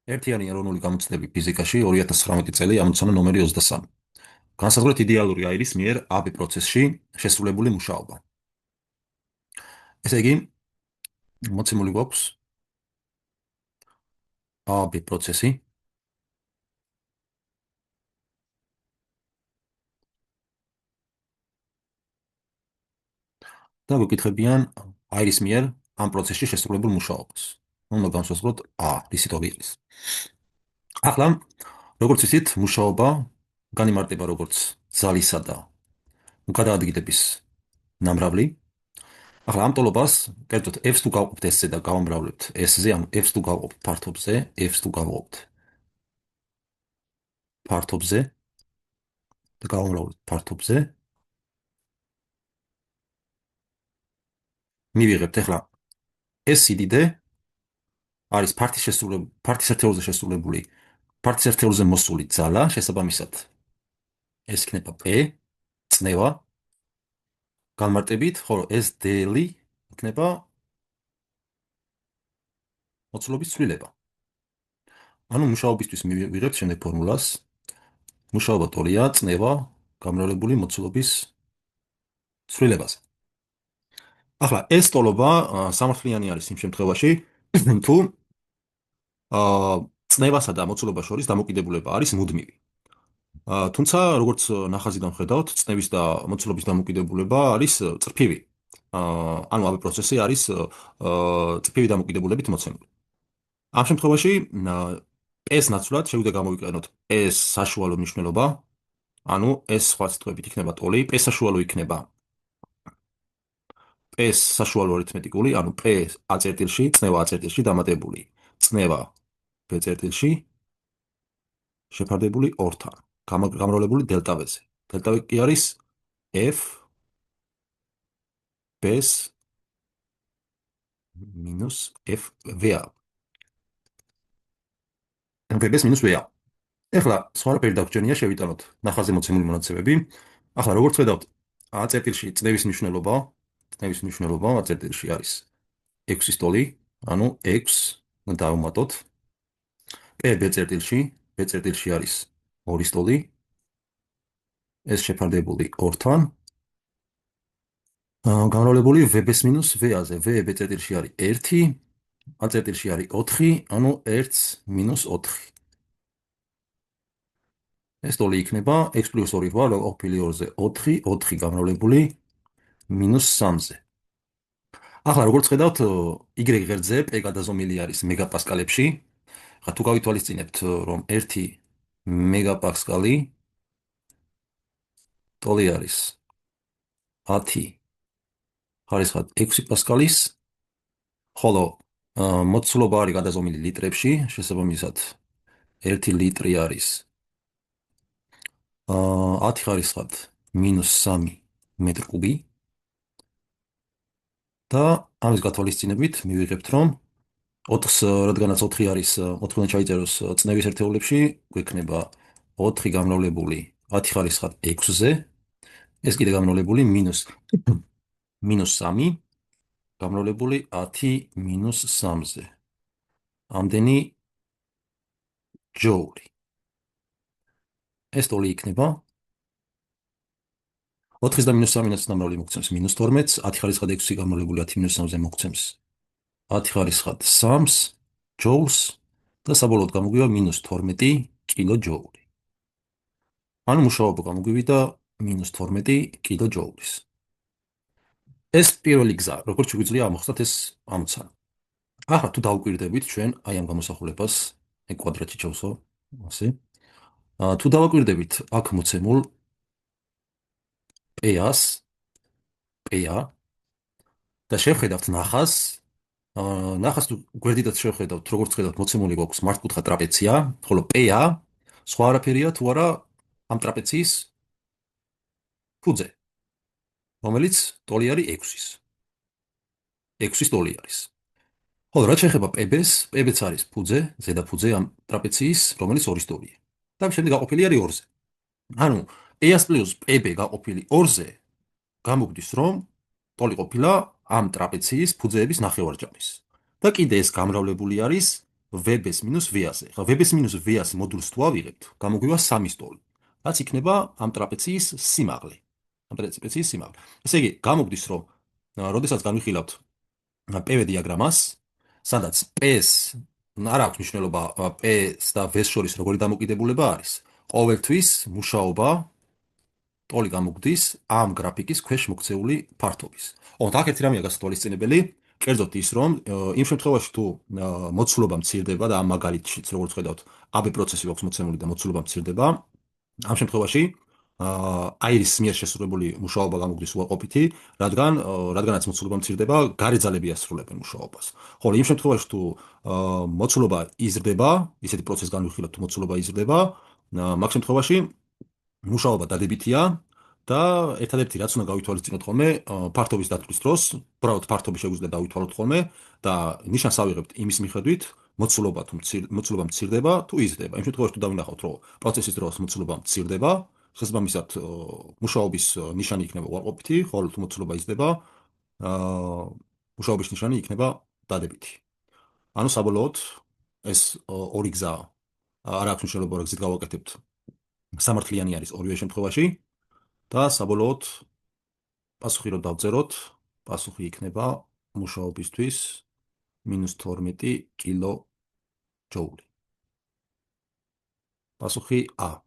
ერთიანი ეროვნული გამოცდები ფიზიკაში 2019 წელი ამოცანა ნომერი 23. განსაზღვრეთ იდეალური აირის მიერ AB პროცესში შესრულებული მუშაობა. ესე იგი, მოცემული გვაქვს AB პროცესი და გვეკითხებიან აირის მიერ ამ პროცესში შესრულებულ მუშაობას. უნდა განსაზღვროთ A, რისი ტოლი არის. ახლა, როგორც იცით, მუშაობა განიმარტება როგორც ძალისა და გადაადგილების ნამრავლი. ახლა ამ ტოლობას, კერძოდ F-ს თუ გავყოფთ S-ზე და გავამრავლებთ S-ზე, ანუ F-ს თუ გავყოფთ ფართობზე, F-ს თუ გავყოფთ ფართობზე და გავამრავლებთ ფართობზე, მივიღებთ ახლა S სიდიდე არის ფართის ერთეულზე შესრულებული, ფართის ერთეულზე მოსული ძალა, შესაბამისად ეს იქნება P წნევა განმარტებით, ხოლო S dl იქნება მოცულობის ცვლილება. ანუ მუშაობისთვის მივიღებთ შემდეგ ფორმულას. მუშაობა ტოლია წნევა გამრავლებული მოცულობის ცვლილებაზე. ახლა ეს ტოლობა სამართლიანი არის იმ შემთხვევაში, თუ წნევასა და მოცულობას შორის დამოკიდებულება არის მუდმივი. თუმცა, როგორც ნახაზიდან ხედავთ, წნევის და მოცულობის დამოკიდებულება არის წრფივი. ანუ AB პროცესი არის წრფივი დამოკიდებულებით მოცემული. ამ შემთხვევაში S ნაცვლად შეგვიძლია გამოვიყენოთ S საშუალო მნიშვნელობა, ანუ S სხვა სიტყვებით იქნება ტოლი, P საშუალო იქნება S საშუალო არითმეტიკული, ანუ P A-ში, წნევა A-ში დამატებული წნევა B-ში შეფარდებული 2-თან, გამრავლებული დელტა-V-ზე. დელტა-V კი არის F B-ს მინუს F VA. VB-ს მინუს VA. ახლა სხვადასხვაგვარი დაგვრჩენია, შევიტანოთ ნახაზზე მოცემული მონაცემები. ახლა როგორც ხედავთ, A-ში წნევის მნიშვნელობა A-ში არის 6-ის ტოლი, ანუ 6 დავუმატოთ. B-ში არის 2-ის ტოლი, ეს შეფარდებული 2-თან. გამრავლებული VB-ს მინუს VA-ზე. B-ში არის 1, A-ში არის 4, ანუ 1 მინუს 4. ეს ტოლი იქნება x + 2 რვა, ყოფილი 2-ზე 4, 4 გამრავლებული მინუს 3-ზე. ახლა როგორც ხედავთ, y ღერძზე P გადაზომილი არის მეგაპასკალებში. ახლა თუ გავითვალისწინებთ, რომ 1 მეგაპასკალი ტოლი არის 10 ხარისხად 6 პასკალის, ხოლო მოცულობა არის გადაზომილი ლიტრებში, შესაბამისად 1 ლიტრი არის 10 ხარისხად -3 მეტր-კუბი და ამის გათვალისწინებით მივიღებთ, რომ 4-ს, რადგანაც 4 არის, 4 უნდა ჩაიწეროს წნევის ერთეულებში, გვექნება 4 გამრავლებული 10 ხარისხად 6-ზე, ეს კიდე გამრავლებული -3 გამრავლებული 10 - 3-ზე. ამდენი ჯოული. ეს ტოლი იქნება 4-ის და -3-ის ნამრავლი მოგცემს -12-ს, 10 ხარისხად 6 გამრავლებული 10 - 3-ზე მოგცემს 10 ხარისხად 3-ს ჯოულს და საბოლოოდ გამოგვივა -12 კილოჯოული. ანუ მუშაობა გამოგვივიდა -12 კილოჯოულის. ეს პირველი გზა, როგორც შეგვიძლია ამოხსნათ ეს ამოცანა. ახლა თუ დავუკვირდებით ჩვენ აი ამ გამოსახულებას, ეგ კვადრატში ჩავსო, ასე. თუ დავაკვირდებით აქ მოცემულ P-ას, P-ა და შევხედავთ ნახაზს, ნახაზს თუ გვერდითაც შევხედავთ, როგორც ხედავთ, მოცემული გვაქვს მართკუთხა ტრაპეცია, ხოლო P-ა სხვა არაფერია თუ არა ამ ტრაპეციის ფუძე, რომელიც ტოლი არის 6-ის. 6-ის ტოლი არის. ხოლო რაც შეეხება PB-ს, PB-ც არის ფუძე, ზედაფუძე ამ ტრაპეციის, რომელიც 2-ის ტოლია. და შემდეგ გაყოფილი არის 2-ზე. ანუ ES + PB გაყოფილი 2-ზე გამოგვდის, რომ ტოლი ყოფილა ამ ტრაპეციის ფუძეების ნახევარჯამის. და კიდე ეს გამრავლებული არის VB-ს მინუს V-აზე. ხა VB-ს მინუს V-ას მოდულს თუ ავიღებთ, გამოგვივა 3 სტოლი. რაც იქნება ამ ტრაპეციის სიმაღლე. ამ ტრაპეციის სიმაღლე. ესე იგი, გამოგვდის, რომ როდესაც განვიხილავთ PV დიაგრამას, სადაც P-ს არ აქვს მნიშვნელობა P-ს და V-ს შორის როგორი დამოკიდებულება არის. ყოველთვის მუშაობა ტოლი გამოგვდის ამ გრაფიკის ქვეშ მოქცეული ფართობის. ოღონდ აქ ერთი რამეა გასათვალისწინებელი, კერძოდ ის, რომ იმ შემთხვევაში თუ მოცულობა მცირდება და ამ მაგალითშიც როგორც ხედავთ, AB პროცესი აქვს მოცემული და მოცულობა მცირდება, ამ შემთხვევაში აირის მიერ შესრულებული მუშაობა გამოგვდის უარყოფითი, რადგანაც მოცულობა მცირდება, გარე ძალები ასრულებენ მუშაობას. ხოლო იმ შემთხვევაში თუ მოცულობა იზრდება, ისეთი პროცესი განვიხილავთ, თუ მოცულობა იზრდება, მაგ შემთხვევაში მუშაობა დადებითია და ერთადერთი რაც უნდა გავითვალისწინოთ ხოლმე ფართობის დათვლის დროს, უბრალოდ ფართობი შეგვიძლია დავითვალოთ ხოლმე და ნიშანს ავიღებთ იმის მიხედვით, მოცულობა მცირდება თუ იზრდება. იმ შემთხვევაში თუ დავინახავთ, რომ პროცესის დროს მოცულობა მცირდება, შესაბამისად მუშაობის ნიშანი იქნება უარყოფითი, ხოლო თუ მოცულობა იზრდება, მუშაობის ნიშანი იქნება დადებითი. ანუ საბოლოოდ ეს ორი გზა არ აქვს მნიშვნელობა, რა გზით გავაკეთებთ. სამართლიანი არის ორივე შემთხვევაში და საბოლოოდ პასუხი რომ დავწეროთ, პასუხი იქნება მუშაობისთვის -12 კილო ჯოული. პასუხი A.